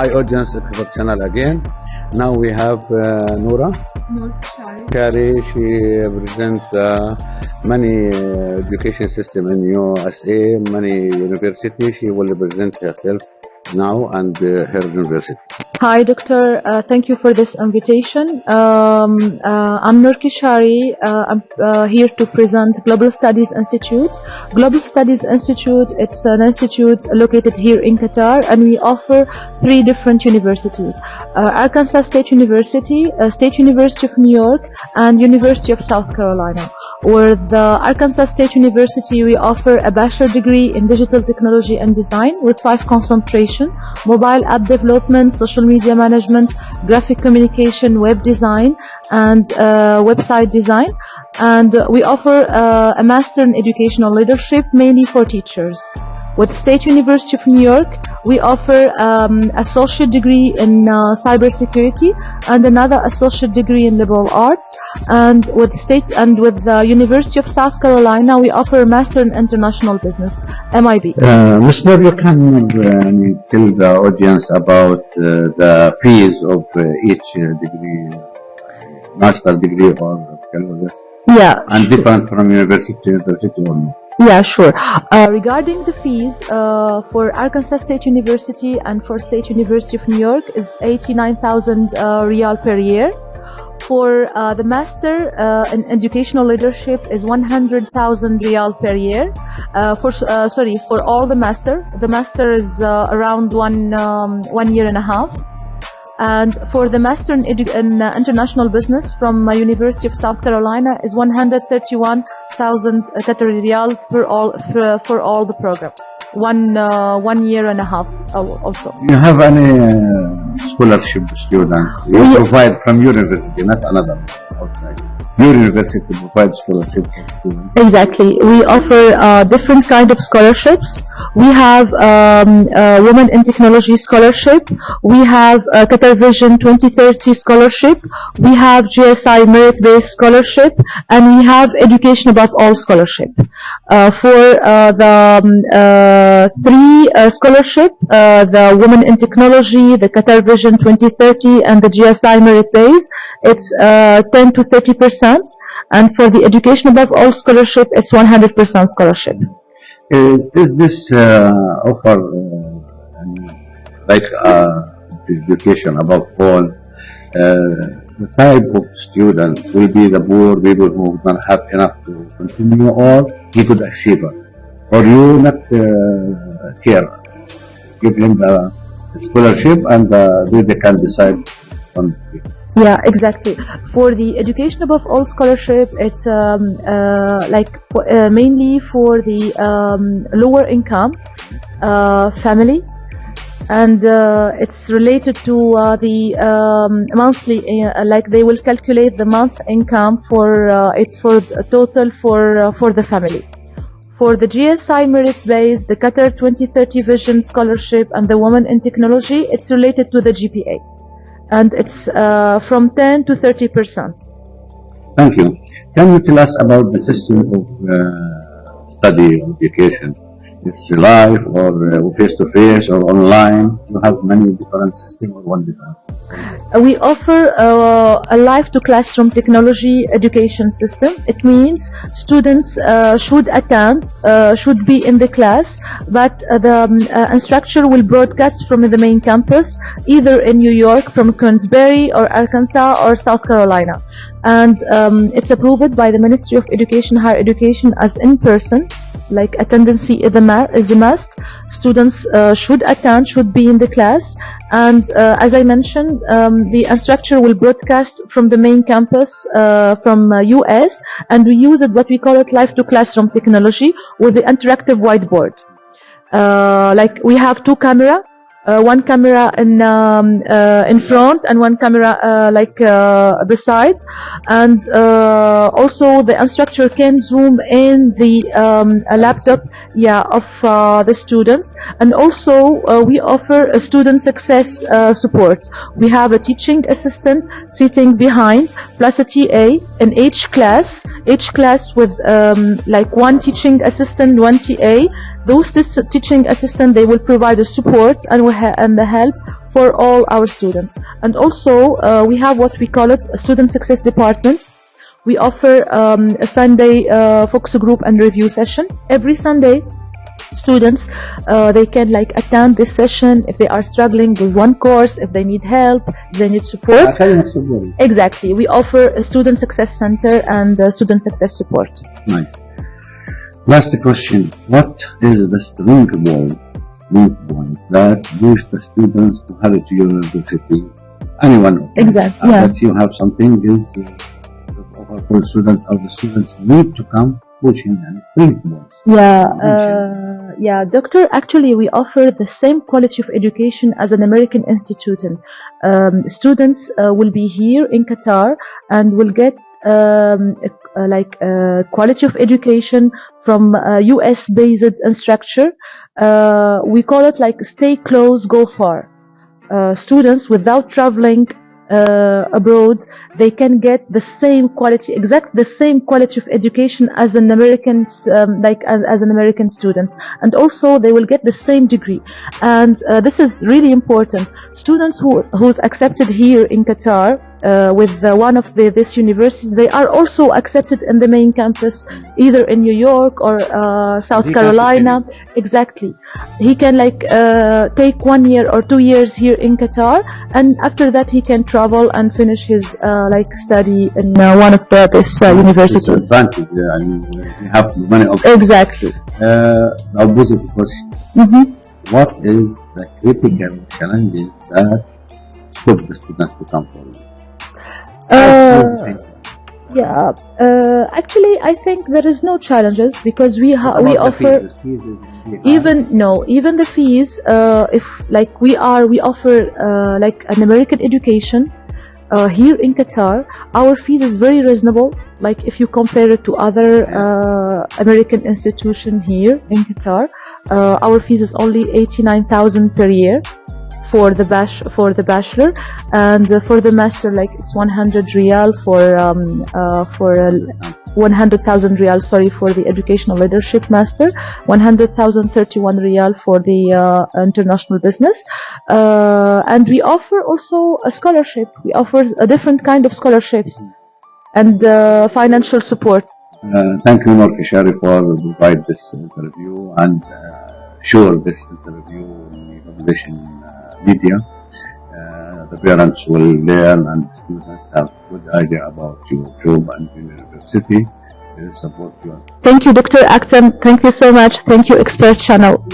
high audience expert channel again. Now we have Noura Shari. She represents many education system in USA, many university. She will represent herself now and her university. Hi, Doctor. Thank you for this invitation. I'm Noura Shari. I'm here to present Global Studies Institute. Global Studies Institute, it's an institute located here in Qatar, and we offer 3 different universities. Arkansas State University, State University of New York, and University of South Carolina. With the Arkansas State University, we offer a bachelor degree in digital technology and design with 5 concentration: mobile app development, social media management, graphic communication, web design, and website design. And we offer a master in educational leadership, mainly for teachers. With State University of New York, we offer associate degree in cybersecurity and another associate degree in liberal arts. And with the University of South Carolina, we offer a master in international business, MIB. Ms. Noura, you can tell the audience about the fees of each degree, master degree or bachelor's? Yeah. And different from university to university or no? Yeah, sure. Regarding the fees, for Arkansas State University and for State University of New York is 89,000 Riyal per year. For the Master in Educational Leadership is 100,000 Riyal per year. For all the Master is around one year and a half. And for the Master in International Business from University of South Carolina is 131,000 Qatari Riyal for all the program. One year and a half also. Do you have any scholarship students? You provide from university, not another outside. Your university provides scholarships for students. Exactly. We offer different kind of scholarships. We have Women in Technology Scholarship. We have Qatar Vision 2030 Scholarship. We have GSI Merit-Based Scholarship. And we have Education Above All Scholarship. For the 3 scholarship, the Women in Technology, the Qatar Vision 2030, and the GSI Merit-Based, it's 10 to 30%. And for the Education Above All Scholarship, it's 100% scholarship. Is this offer like education above all? The type of students will be the poor people who don't have enough to continue, or he could achieve it, or you not care, give him the scholarship and they can decide on it. Yeah, exactly. For the Education Above All Scholarship, it's mainly for the lower income family, and it's related to the monthly. They will calculate the month income for total for the family. For the GSI Merit-Based, the Qatar 2030 Vision Scholarship, and the Women in Technology, it's related to the GPA. And it's from 10 to 30%. Thank you. Can you tell us about the system of study or education? It's live or face-to-face or online? You have many different systems or one different system? We offer a live-to-classroom technology education system. It means students should attend, should be in the class, but the instructor will broadcast from the main campus, either in New York, from Queensbury, or Arkansas, or South Carolina. And it's approved by the Ministry of Education, Higher Education as in-person. Like attendance is a must. Students should attend, should be in the class, and as I mentioned, the instructor will broadcast from the main campus from US, and we use what we call it live to classroom technology with the interactive whiteboard. We have 2 cameras. One camera in front and one camera beside, and also the instructor can zoom in the laptop of the students. And also we offer a student success support. We have a teaching assistant sitting behind plus a TA in each class each class with like one teaching assistant, one TA. Those teaching assistant, they will provide the support and the help for all our students. And also we have what we call it a student success department. We offer a Sunday focus group and review session every Sunday. Students they can like attend this session if they are struggling with one course, if they need help, if they need support. Exactly, we offer a student success center and student success support. Nice. Last question: what is the strong point that boosts the students to hurry to university? Anyone? Exactly. Yeah. That you have something is for students, or the students need to come pushing and strong points. Yeah, doctor, actually we offer the same quality of education as an American institution. Students will be here in Qatar and will get quality of education from US based structure. We call it like stay close, go far. Students without traveling abroad, they can get the same quality, the same quality of education as an American, as an American student, and also they will get the same degree. And this is really important. Students who's accepted here in Qatar with one of this university, they are also accepted in the main campus, either in New York or South Carolina. Exactly. He can take 1 year or 2 years here in Qatar, and after that he can travel and finish his study in one of these universities. Advantage, I mean, we have many options. Exactly. I'll pose it question. What is the critical challenges that stop the students to come forward? Actually, I think there is no challenges because we offer even the fees. If we offer an American education here in Qatar, our fees is very reasonable. Like if you compare it to other American institution here in Qatar, our fees is only 89,000 per year for the bachelor, and for the master it's 100 riyal for 100,000 riyal, sorry, for the educational leadership master, 100,031 riyal for the international business, and we offer also a scholarship. We offer a different kind of scholarships and financial support. Thank you, Noor Keshari, for provide this interview, and sure this interview will be published in media. The parents will learn and students have good idea about your job and university. They support you. Thank you, Dr. Akhtam. Thank you so much. Thank you, Expert Channel.